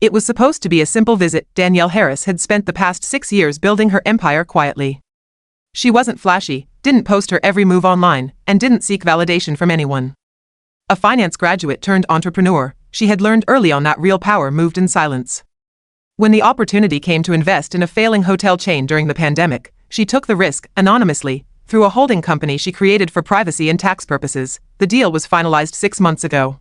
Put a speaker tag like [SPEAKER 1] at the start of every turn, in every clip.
[SPEAKER 1] It was supposed to be a simple visit. Danielle Harris had spent the past 6 years building her empire quietly. She wasn't flashy, didn't post her every move online, and didn't seek validation from anyone. A finance graduate turned entrepreneur, she had learned early on that real power moved in silence. When the opportunity came to invest in a failing hotel chain during the pandemic, she took the risk, anonymously, through a holding company she created for privacy and tax purposes. The deal was finalized 6 months ago.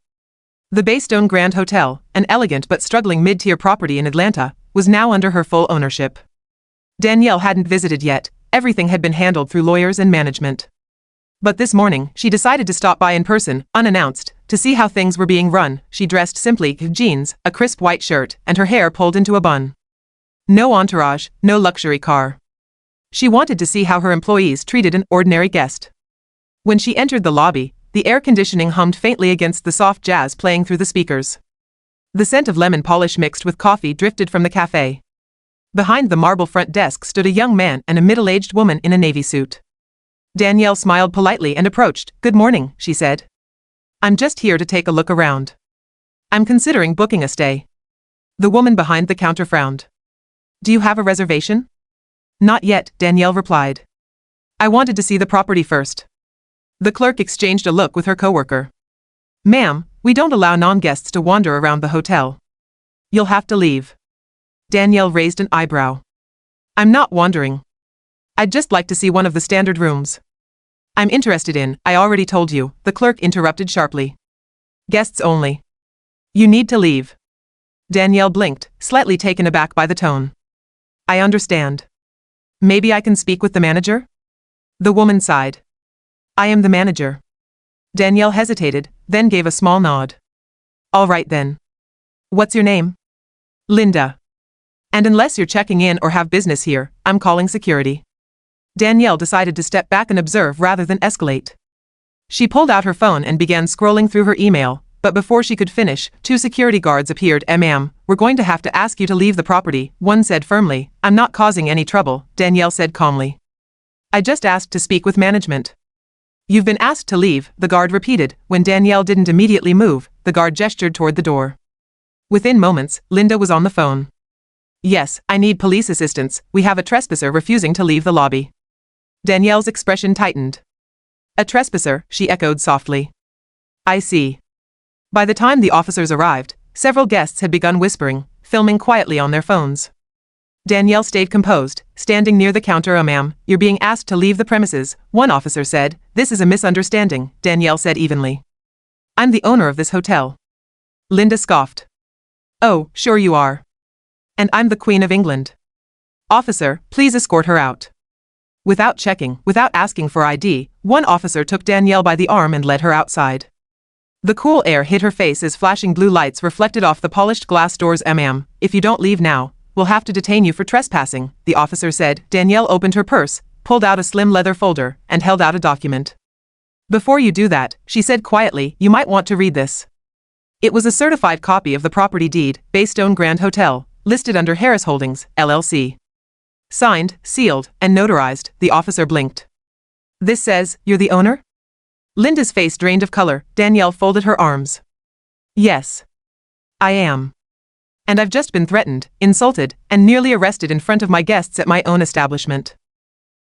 [SPEAKER 1] The Baystone Grand Hotel, an elegant but struggling mid-tier property in Atlanta, was now under her full ownership. Danielle hadn't visited yet, everything had been handled through lawyers and management. But this morning, she decided to stop by in person, unannounced, to see how things were being run. She dressed simply, jeans, a crisp white shirt, and her hair pulled into a bun. No entourage, no luxury car. She wanted to see how her employees treated an ordinary guest. When she entered the lobby, the air conditioning hummed faintly against the soft jazz playing through the speakers. The scent of lemon polish mixed with coffee drifted from the cafe. Behind the marble front desk stood a young man and a middle-aged woman in a navy suit. Danielle smiled politely and approached. "Good morning," she said. "I'm just here to take a look around. I'm considering booking a stay." The woman behind the counter frowned. "Do you have a reservation?" "Not yet," Danielle replied. "I wanted to see the property first." The clerk exchanged a look with her coworker. "Ma'am, we don't allow non-guests to wander around the hotel. You'll have to leave." Danielle raised an eyebrow. "I'm not wandering. I'd just like to see one of the standard rooms." "I'm interested in, I already told you," the clerk interrupted sharply. "Guests only. You need to leave." Danielle blinked, slightly taken aback by the tone. "I understand. Maybe I can speak with the manager?" The woman sighed. "I am the manager." Danielle hesitated, then gave a small nod. "All right then. What's your name?" "Linda. And unless you're checking in or have business here, I'm calling security." Danielle decided to step back and observe rather than escalate. She pulled out her phone and began scrolling through her email, but before she could finish, 2 security guards appeared. "Ma'am, we're going to have to ask you to leave the property," one said firmly. "I'm not causing any trouble," Danielle said calmly. "I just asked to speak with management." "You've been asked to leave," the guard repeated. When Danielle didn't immediately move, the guard gestured toward the door. Within moments, Linda was on the phone. "Yes, I need police assistance. We have a trespasser refusing to leave the lobby." Danielle's expression tightened. "A trespasser," she echoed softly. "I see." By the time the officers arrived, several guests had begun whispering, filming quietly on their phones. Danielle stayed composed, standing near the counter. "Ma'am, you're being asked to leave the premises," one officer said. "This is a misunderstanding," Danielle said evenly. "I'm the owner of this hotel." Linda scoffed. "Oh, sure you are. And I'm the Queen of England." "Officer, please escort her out." Without checking, without asking for ID, one officer took Danielle by the arm and led her outside. The cool air hit her face as flashing blue lights reflected off the polished glass doors. "Ma'am, if you don't leave now, we'll have to detain you for trespassing," the officer said. Danielle opened her purse, pulled out a slim leather folder, and held out a document. "Before you do that," she said quietly, "you might want to read this." It was a certified copy of the property deed, Baystone Grand Hotel, listed under Harris Holdings, LLC. Signed, sealed, and notarized, the officer blinked. "This says, you're the owner?" Linda's face drained of color. Danielle folded her arms. "Yes. I am. And I've just been threatened, insulted, and nearly arrested in front of my guests at my own establishment."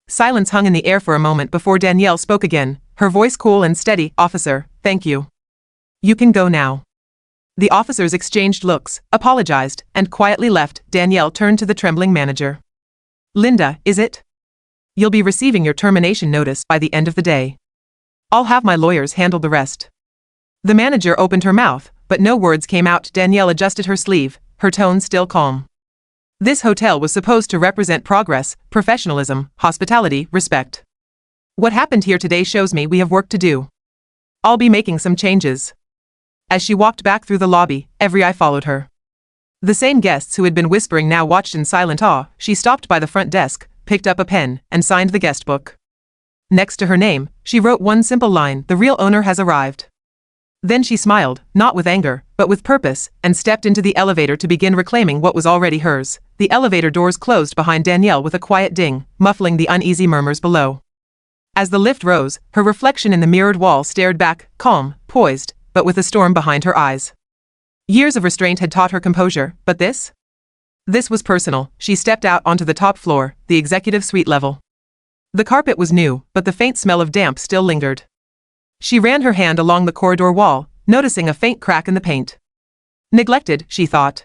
[SPEAKER 1] Silence hung in the air for a moment before Danielle spoke again, her voice cool and steady. "Officer, thank you. You can go now." The officers exchanged looks, apologized, and quietly left. Danielle turned to the trembling manager. "Linda, is it? You'll be receiving your termination notice by the end of the day. I'll have my lawyers handle the rest." The manager opened her mouth, but no words came out. Danielle adjusted her sleeve, her tone still calm. This hotel was supposed to represent progress, professionalism, hospitality, respect. "What happened here today shows me we have work to do. I'll be making some changes." As she walked back through the lobby, every eye followed her. The same guests who had been whispering now watched in silent awe. She stopped by the front desk, picked up a pen, and signed the guest book. Next to her name, she wrote one simple line: "The real owner has arrived." Then she smiled, not with anger, but with purpose, and stepped into the elevator to begin reclaiming what was already hers. The elevator doors closed behind Danielle with a quiet ding, muffling the uneasy murmurs below. As the lift rose, her reflection in the mirrored wall stared back, calm, poised, but with a storm behind her eyes. Years of restraint had taught her composure, but this? This was personal. She stepped out onto the top floor, the executive suite level. The carpet was new, but the faint smell of damp still lingered. She ran her hand along the corridor wall, noticing a faint crack in the paint. Neglected, she thought.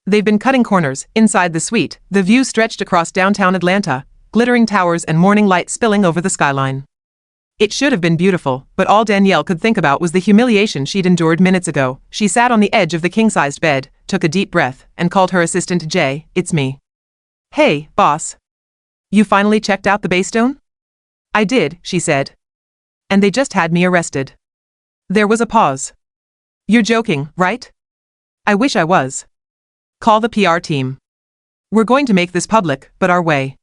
[SPEAKER 1] They've been cutting corners. Inside the suite, the view stretched across downtown Atlanta, glittering towers and morning light spilling over the skyline. It should have been beautiful, but all Danielle could think about was the humiliation she'd endured minutes ago. She sat on the edge of the king-sized bed, took a deep breath, and called her assistant Jay. "It's me." "Hey, boss. You finally checked out the Baystone?" "I did," she said. "And they just had me arrested." There was a pause. "You're joking, right?" "I wish I was." "Call the PR team. We're going to make this public, but our way."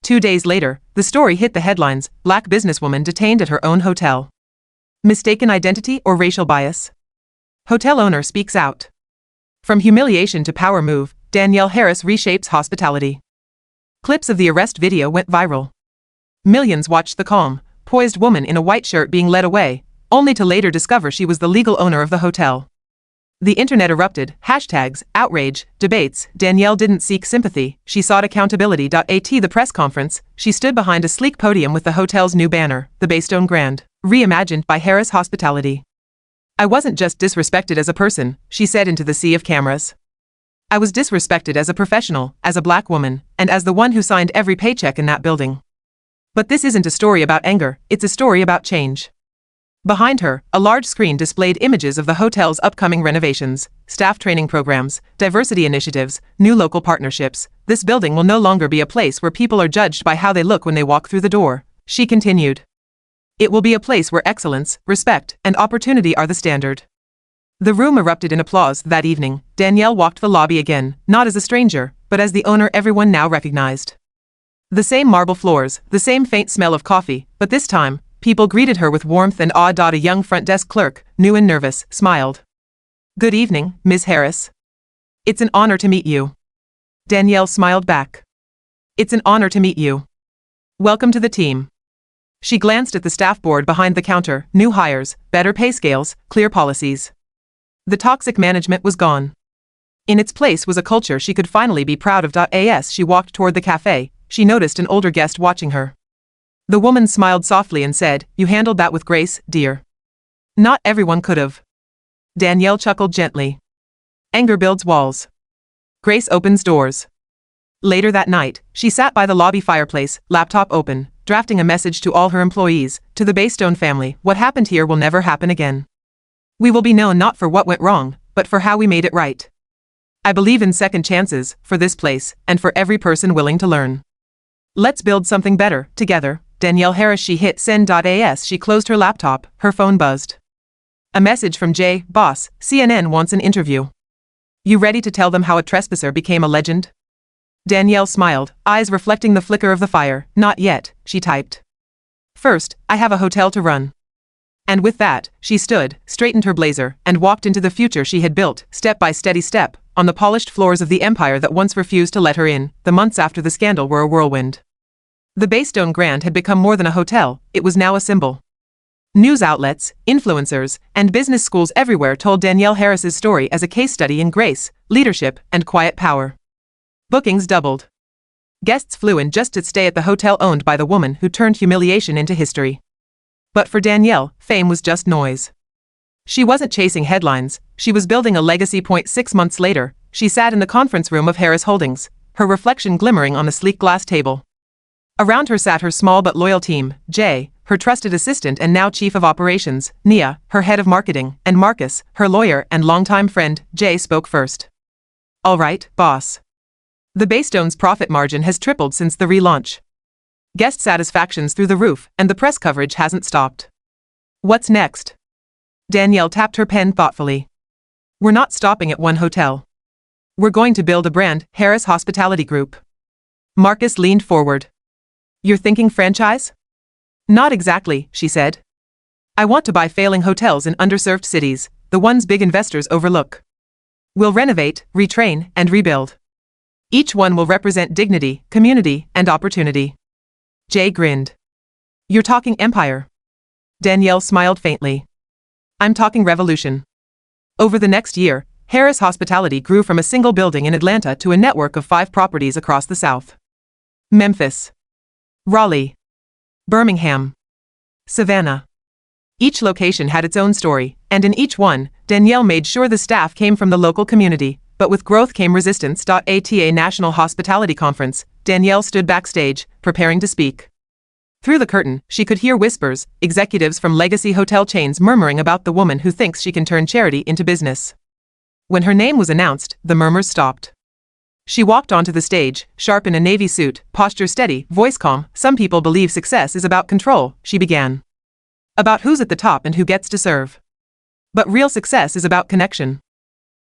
[SPEAKER 1] 2 days later, the story hit the headlines. Black businesswoman detained at her own hotel. Mistaken identity or racial bias? Hotel owner speaks out. From humiliation to power move, Danielle Harris reshapes hospitality. Clips of the arrest video went viral. Millions watched the calm, poised woman in a white shirt being led away, only to later discover she was the legal owner of the hotel. The internet erupted, hashtags, outrage, debates. Danielle didn't seek sympathy, she sought accountability. At the press conference, she stood behind a sleek podium with the hotel's new banner, the Baystone Grand, reimagined by Harris Hospitality. "I wasn't just disrespected as a person," she said into the sea of cameras. "I was disrespected as a professional, as a black woman, and as the one who signed every paycheck in that building." But this isn't a story about anger, it's a story about change. Behind her, a large screen displayed images of the hotel's upcoming renovations, staff training programs, diversity initiatives, new local partnerships. "This building will no longer be a place where people are judged by how they look when they walk through the door," she continued. "It will be a place where excellence, respect, and opportunity are the standard." The room erupted in applause. That evening, Danielle walked the lobby again, not as a stranger, but as the owner everyone now recognized. The same marble floors, the same faint smell of coffee, but this time, people greeted her with warmth and awe. A young front desk clerk, new and nervous, smiled. "Good evening, Ms. Harris. It's an honor to meet you." Danielle smiled back. "It's an honor to meet you. Welcome to the team." She glanced at the staff board behind the counter, new hires, better pay scales, clear policies. The toxic management was gone. In its place was a culture she could finally be proud of. As she walked toward the cafe, she noticed an older guest watching her. The woman smiled softly and said, "You handled that with grace, dear." "Not everyone could have." Danielle chuckled gently. Anger builds walls. Grace opens doors. Later that night, she sat by the lobby fireplace, laptop open, drafting a message to all her employees, to the Baystone family. "What happened here will never happen again. We will be known not for what went wrong, but for how we made it right. I believe in second chances, for this place, and for every person willing to learn. Let's build something better, together." Danielle Harris. She hit send. As she closed her laptop, her phone buzzed. A message from Jay. "Boss, CNN wants an interview. You ready to tell them how a trespasser became a legend?" Danielle smiled, eyes reflecting the flicker of the fire. "Not yet," she typed. "First, I have a hotel to run." And with that, she stood, straightened her blazer, and walked into the future she had built, step by steady step, on the polished floors of the empire that once refused to let her in. The months after the scandal were a whirlwind. The Baystone Grand had become more than a hotel, it was now a symbol. News outlets, influencers, and business schools everywhere told Danielle Harris's story as a case study in grace, leadership, and quiet power. Bookings doubled. Guests flew in just to stay at the hotel owned by the woman who turned humiliation into history. But for Danielle, fame was just noise. She wasn't chasing headlines, she was building a legacy. 6 months later, she sat in the conference room of Harris Holdings, her reflection glimmering on a sleek glass table. Around her sat her small but loyal team, Jay, her trusted assistant and now chief of operations, Nia, her head of marketing, and Marcus, her lawyer and longtime friend. Jay spoke first. "All right, boss. The Baystone's profit margin has tripled since the relaunch. Guest satisfaction's through the roof, and the press coverage hasn't stopped. What's next?" Danielle tapped her pen thoughtfully. "We're not stopping at one hotel. We're going to build a brand, Harris Hospitality Group." Marcus leaned forward. "You're thinking franchise?" "Not exactly," she said. "I want to buy failing hotels in underserved cities, the ones big investors overlook. We'll renovate, retrain, and rebuild. Each one will represent dignity, community, and opportunity." Jay grinned. "You're talking empire." Danielle smiled faintly. "I'm talking revolution. Over the next year, Harris Hospitality grew from a single building in Atlanta to a network of 5 properties across the South. Memphis, Raleigh, Birmingham, Savannah. Each location had its own story, and in each one, Danielle made sure the staff came from the local community. But with growth came resistance. At a National Hospitality Conference, Danielle stood backstage, preparing to speak. Through the curtain, she could hear whispers, executives from legacy hotel chains murmuring about the woman who thinks she can turn charity into business. When her name was announced, the murmurs stopped. She walked onto the stage, sharp in a navy suit, posture steady, voice calm. Some people believe success is about control, she began. About who's at the top and who gets to serve. But real success is about connection.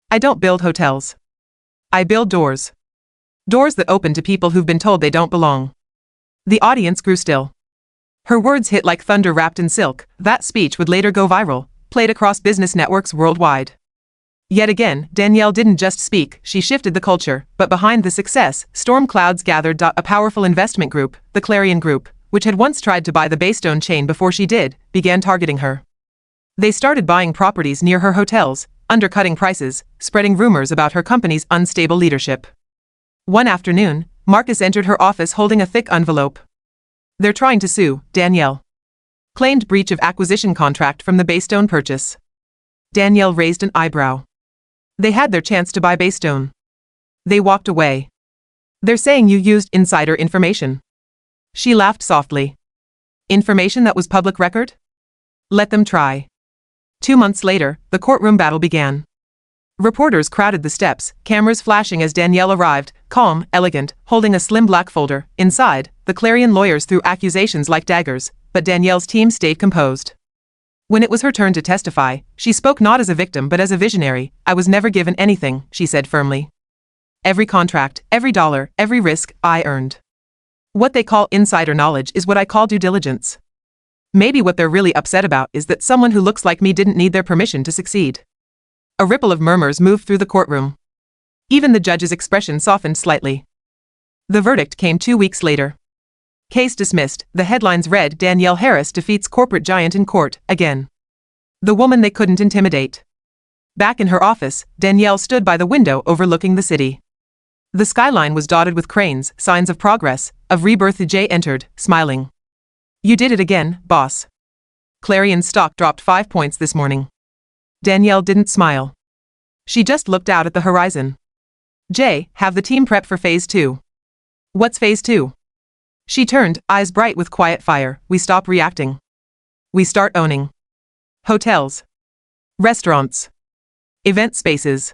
[SPEAKER 1] I don't build hotels. I build doors. Doors that open to people who've been told they don't belong. The audience grew still. Her words hit like thunder wrapped in silk. That speech would later go viral, played across business networks worldwide. Yet again, Danielle didn't just speak, she shifted the culture. But behind the success, storm clouds gathered. A powerful investment group, the Clarion Group, which had once tried to buy the Baystone chain before she did, began targeting her. They started buying properties near her hotels, undercutting prices, spreading rumors about her company's unstable leadership. One afternoon, Marcus entered her office holding a thick envelope. They're trying to sue, Danielle. Claimed breach of acquisition contract from the Baystone purchase. Danielle raised an eyebrow. They had their chance to buy Baystone. They walked away. They're saying you used insider information. She laughed softly. Information that was public record? Let them try. 2 months later, the courtroom battle began. Reporters crowded the steps, cameras flashing as Danielle arrived, calm, elegant, holding a slim black folder. Inside, the Clarion lawyers threw accusations like daggers, but Danielle's team stayed composed. When it was her turn to testify, she spoke not as a victim but as a visionary. I was never given anything, she said firmly. Every contract, every dollar, every risk, I earned. What they call insider knowledge is what I call due diligence. Maybe what they're really upset about is that someone who looks like me didn't need their permission to succeed. A ripple of murmurs moved through the courtroom. Even the judge's expression softened slightly. The verdict came 2 weeks later. Case dismissed. The headlines read, Danielle Harris defeats corporate giant in court, again. The woman they couldn't intimidate. Back in her office, Danielle stood by the window overlooking the city. The skyline was dotted with cranes, signs of progress, of rebirth. Jay entered, smiling. You did it again, boss. Clarion's stock dropped 5 points this morning. Danielle didn't smile. She just looked out at the horizon. Jay, have the team prep for phase 2. What's phase 2? She turned, eyes bright with quiet fire. We stop reacting. We start owning. Hotels. Restaurants. Event spaces.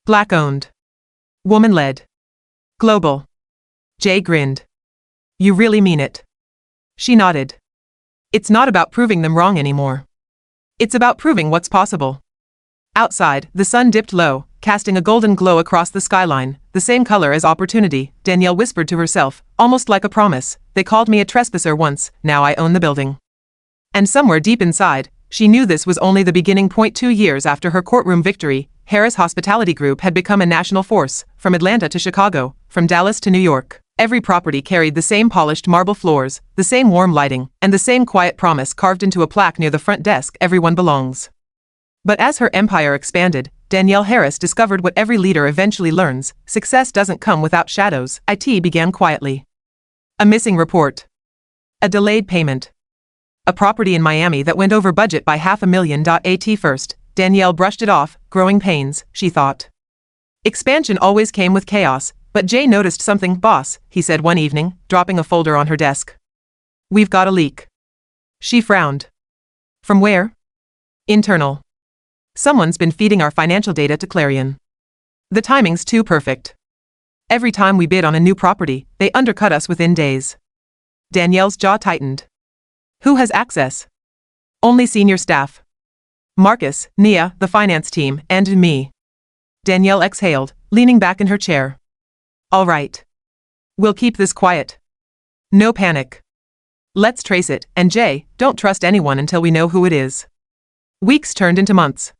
[SPEAKER 1] Black-owned. Woman-led. Global. Jay grinned. You really mean it? She nodded. It's not about proving them wrong anymore. It's about proving what's possible. Outside, the sun dipped low, casting a golden glow across the skyline, the same color as opportunity. Danielle whispered to herself, almost like a promise. They called me a trespasser once, now I own the building. And somewhere deep inside, she knew this was only the beginning. 2 years after her courtroom victory, Harris Hospitality Group had become a national force, from Atlanta to Chicago, from Dallas to New York. Every property carried the same polished marble floors, the same warm lighting, and the same quiet promise carved into a plaque near the front desk, everyone belongs. But as her empire expanded, Danielle Harris discovered what every leader eventually learns: success doesn't come without shadows. IT began quietly. A missing report. A delayed payment. A property in Miami that went over budget by $500,000. At first, Danielle brushed it off. Growing pains, she thought. Expansion always came with chaos, but Jay noticed something. Boss, he said one evening, dropping a folder on her desk. We've got a leak. She frowned. From where? Internal. Someone's been feeding our financial data to Clarion. The timing's too perfect. Every time we bid on a new property, they undercut us within days. Danielle's jaw tightened. Who has access? Only senior staff. Marcus, Nia, the finance team, and me. Danielle exhaled, leaning back in her chair. All right. We'll keep this quiet. No panic. Let's trace it, and Jay, don't trust anyone until we know who it is. Weeks turned into months.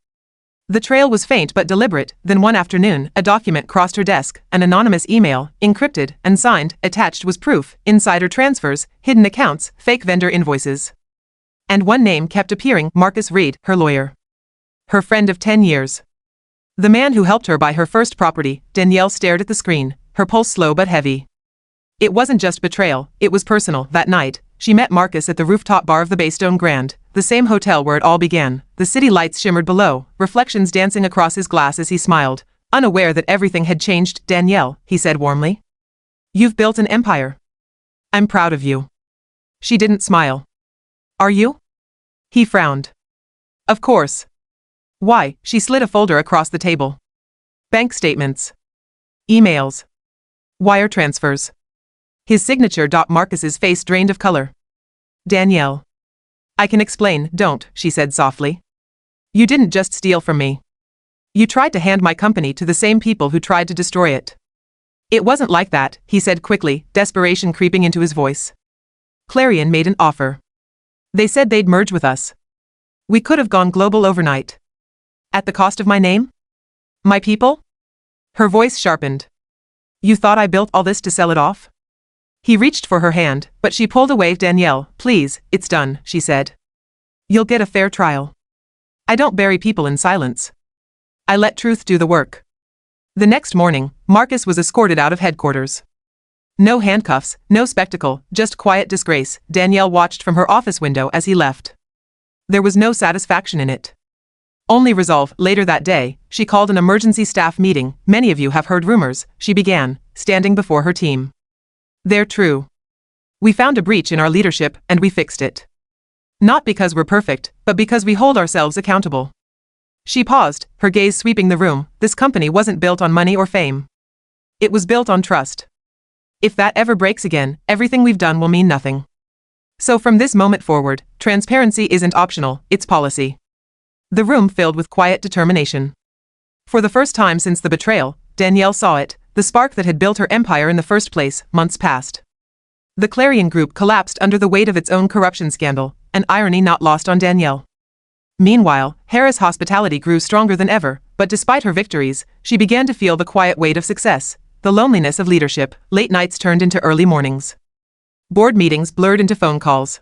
[SPEAKER 1] The trail was faint but deliberate. Then one afternoon, a document crossed her desk, an anonymous email, encrypted and signed. Attached was proof: insider transfers, hidden accounts, fake vendor invoices. And one name kept appearing: Marcus Reed, her lawyer. Her friend of 10 years. The man who helped her buy her first property. Danielle stared at the screen, her pulse slow but heavy. It wasn't just betrayal, it was personal. That night, she met Marcus at the rooftop bar of the Baystone Grand, the same hotel where it all began. The city lights shimmered below, reflections dancing across his glass as he smiled, unaware that everything had changed. Danielle, he said warmly. You've built an empire. I'm proud of you. She didn't smile. Are you? He frowned. Of course. Why? She slid a folder across the table. Bank statements. Emails. Wire transfers. His signature. Marcus's face drained of color. Danielle. I can explain. Don't, she said softly. You didn't just steal from me. You tried to hand my company to the same people who tried to destroy it. It wasn't like that, he said quickly, desperation creeping into his voice. Clarion made an offer. They said they'd merge with us. We could have gone global overnight. At the cost of my name? My people? Her voice sharpened. You thought I built all this to sell it off? He reached for her hand, but she pulled away. Danielle, please, it's done, she said. You'll get a fair trial. I don't bury people in silence. I let truth do the work. The next morning, Marcus was escorted out of headquarters. No handcuffs, no spectacle, just quiet disgrace. Danielle watched from her office window as he left. There was no satisfaction in it. Only resolve. Later that day, she called an emergency staff meeting. Many of you have heard rumors, she began, standing before her team. They're true. We found a breach in our leadership, and we fixed it. Not because we're perfect, but because we hold ourselves accountable. She paused, her gaze sweeping the room. This company wasn't built on money or fame. It was built on trust. If that ever breaks again, everything we've done will mean nothing. So from this moment forward, transparency isn't optional, it's policy. The room filled with quiet determination. For the first time since the betrayal, Danielle saw it, the spark that had built her empire in the first place. Months passed. The Clarion Group collapsed under the weight of its own corruption scandal, an irony not lost on Danielle. Meanwhile, Harris Hospitality grew stronger than ever, but despite her victories, she began to feel the quiet weight of success, the loneliness of leadership. Late nights turned into early mornings. Board meetings blurred into phone calls.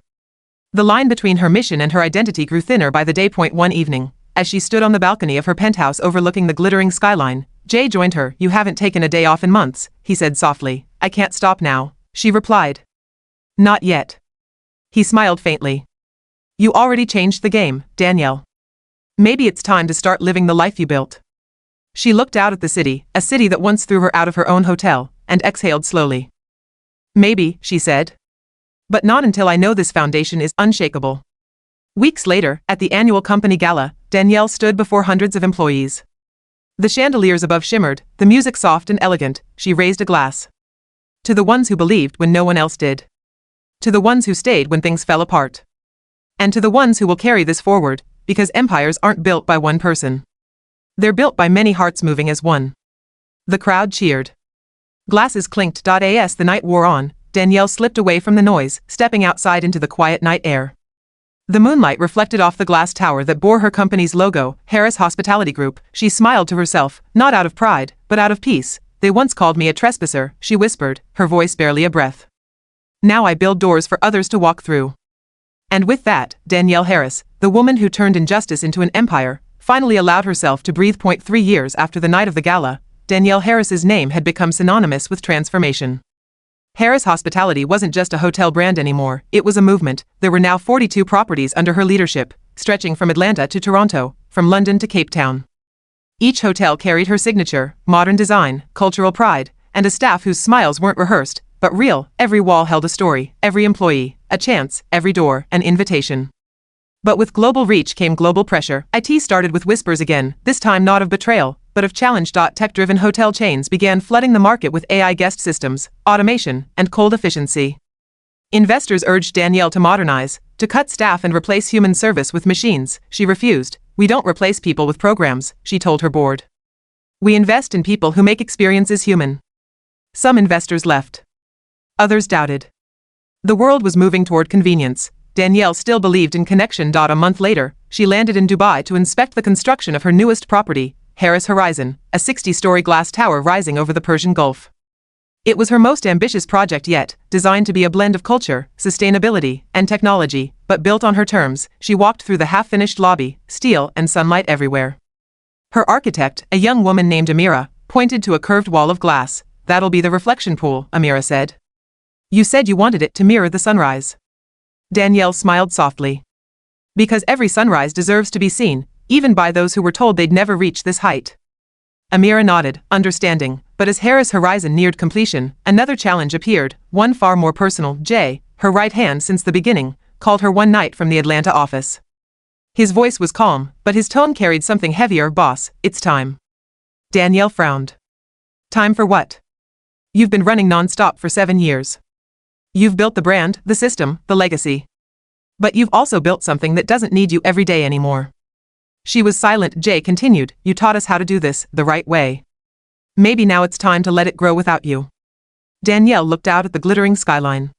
[SPEAKER 1] The line between her mission and her identity grew thinner by the day. One evening, as she stood on the balcony of her penthouse overlooking the glittering skyline, Jay joined her. You haven't taken a day off in months, he said softly. I can't stop now, she replied. Not yet. He smiled faintly. You already changed the game, Danielle. Maybe it's time to start living the life you built. She looked out at the city, a city that once threw her out of her own hotel, and exhaled slowly. Maybe, she said. But not until I know this foundation is unshakable. Weeks later, at the annual company gala, Danielle stood before hundreds of employees. The chandeliers above shimmered, the music soft and elegant. She raised a glass. To the ones who believed when no one else did. To the ones who stayed when things fell apart. And to the ones who will carry this forward, because empires aren't built by one person. They're built by many hearts moving as one. The crowd cheered. Glasses clinked. As the night wore on, Danielle slipped away from the noise, stepping outside into the quiet night air. The moonlight reflected off the glass tower that bore her company's logo, Harris Hospitality Group. She smiled to herself, not out of pride, but out of peace. They once called me a trespasser, she whispered, her voice barely a breath. Now I build doors for others to walk through. And with that, Danielle Harris, the woman who turned injustice into an empire, finally allowed herself to breathe. 3 years after the night of the gala, Danielle Harris's name had become synonymous with transformation. Harris Hospitality wasn't just a hotel brand anymore, it was a movement. There were now 42 properties under her leadership, stretching from Atlanta to Toronto, from London to Cape Town. Each hotel carried her signature, modern design, cultural pride, and a staff whose smiles weren't rehearsed, but real. Every wall held a story, every employee, a chance, every door, an invitation. But with global reach came global pressure. IT started with whispers again, this time not of betrayal, but of challenge. Tech-driven hotel chains began flooding the market with AI guest systems, automation, and cold efficiency. Investors urged Danielle to modernize, to cut staff and replace human service with machines. She refused. We don't replace people with programs, she told her board. We invest in people who make experiences human. Some investors left. Others doubted. The world was moving toward convenience. Danielle still believed in connection. A month later, she landed in Dubai to inspect the construction of her newest property, Harris Horizon, a 60-story glass tower rising over the Persian Gulf. It was her most ambitious project yet, designed to be a blend of culture, sustainability, and technology, but built on her terms. She walked through the half-finished lobby, steel and sunlight everywhere. Her architect, a young woman named Amira, pointed to a curved wall of glass. That'll be the reflection pool, Amira said. You said you wanted it to mirror the sunrise. Danielle smiled softly. Because every sunrise deserves to be seen, even by those who were told they'd never reach this height. Amira nodded, understanding, but as Harris' horizon neared completion, another challenge appeared, one far more personal. Jay, her right hand since the beginning, called her one night from the Atlanta office. His voice was calm, but his tone carried something heavier. Boss, it's time. Danielle frowned. Time for what? You've been running non-stop for 7 years. You've built the brand, the system, the legacy. But you've also built something that doesn't need you every day anymore. She was silent. Jay continued, you taught us how to do this, the right way. Maybe now it's time to let it grow without you. Danielle looked out at the glittering skyline.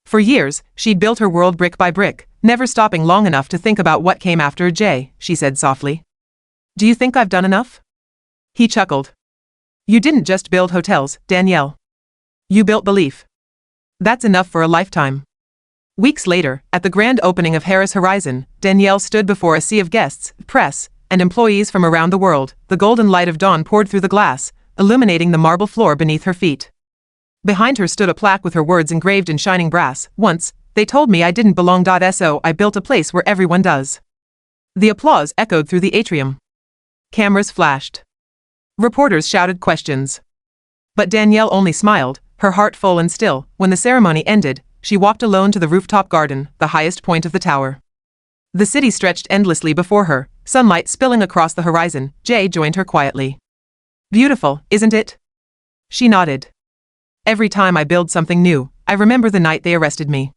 [SPEAKER 1] For years, she'd built her world brick by brick, never stopping long enough to think about what came after. Jay, she said softly. Do you think I've done enough? He chuckled. You didn't just build hotels, Danielle. You built belief. That's enough for a lifetime. Weeks later, at the grand opening of Harris Horizon, Danielle stood before a sea of guests, press, and employees from around the world. The golden light of dawn poured through the glass, illuminating the marble floor beneath her feet. Behind her stood a plaque with her words engraved in shining brass. Once, they told me I didn't belong. So I built a place where everyone does. The applause echoed through the atrium. Cameras flashed. Reporters shouted questions. But Danielle only smiled, her heart full and still. When the ceremony ended, she walked alone to the rooftop garden, the highest point of the tower. The city stretched endlessly before her, sunlight spilling across the horizon. Jay joined her quietly. Beautiful, isn't it? She nodded. Every time I build something new, I remember the night they arrested me.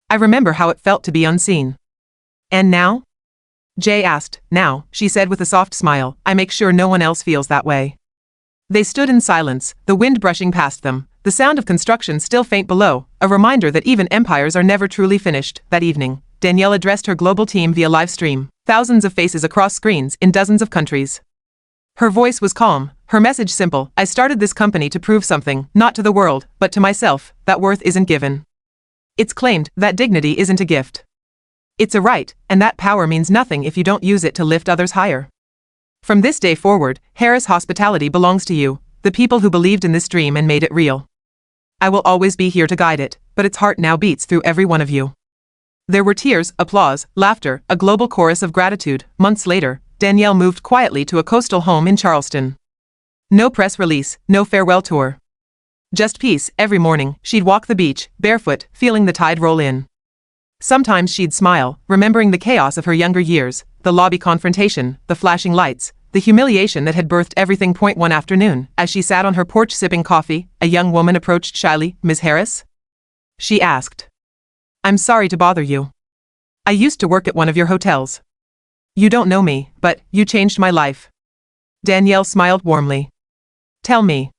[SPEAKER 1] I remember how it felt to be unseen. And now? Jay asked. Now, she said with a soft smile, I make sure no one else feels that way. They stood in silence, the wind brushing past them, the sound of construction still faint below, a reminder that even empires are never truly finished. That evening, Danielle addressed her global team via live stream, thousands of faces across screens in dozens of countries. Her voice was calm, her message simple. I started this company to prove something, not to the world, but to myself, that worth isn't given. It's claimed, that dignity isn't a gift. It's a right, and that power means nothing if you don't use it to lift others higher. From this day forward, Harris Hospitality belongs to you, the people who believed in this dream and made it real. I will always be here to guide it, but its heart now beats through every one of you. There were tears, applause, laughter, a global chorus of gratitude. Months later, Danielle moved quietly to a coastal home in Charleston. No press release, no farewell tour. Just peace. Every morning, she'd walk the beach, barefoot, feeling the tide roll in. Sometimes she'd smile, remembering the chaos of her younger years, the lobby confrontation, the flashing lights, the humiliation that had birthed everything. One afternoon, as she sat on her porch sipping coffee, a young woman approached shyly. Ms. Harris? She asked. I'm sorry to bother you. I used to work at one of your hotels. You don't know me, but you changed my life. Danielle smiled warmly. Tell me.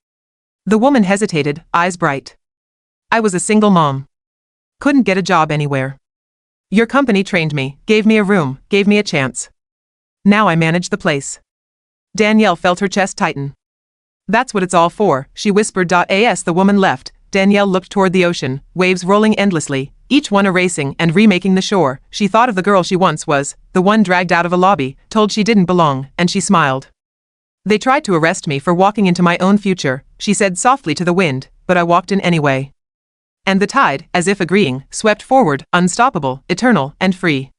[SPEAKER 1] The woman hesitated, eyes bright. I was a single mom. Couldn't get a job anywhere. Your company trained me, gave me a room, gave me a chance. Now I manage the place. Danielle felt her chest tighten. That's what it's all for, she whispered. As the woman left, Danielle looked toward the ocean, waves rolling endlessly, each one erasing and remaking the shore. She thought of the girl she once was, the one dragged out of a lobby, told she didn't belong, and she smiled. They tried to arrest me for walking into my own future, she said softly to the wind, but I walked in anyway. And the tide, as if agreeing, swept forward, unstoppable, eternal, and free.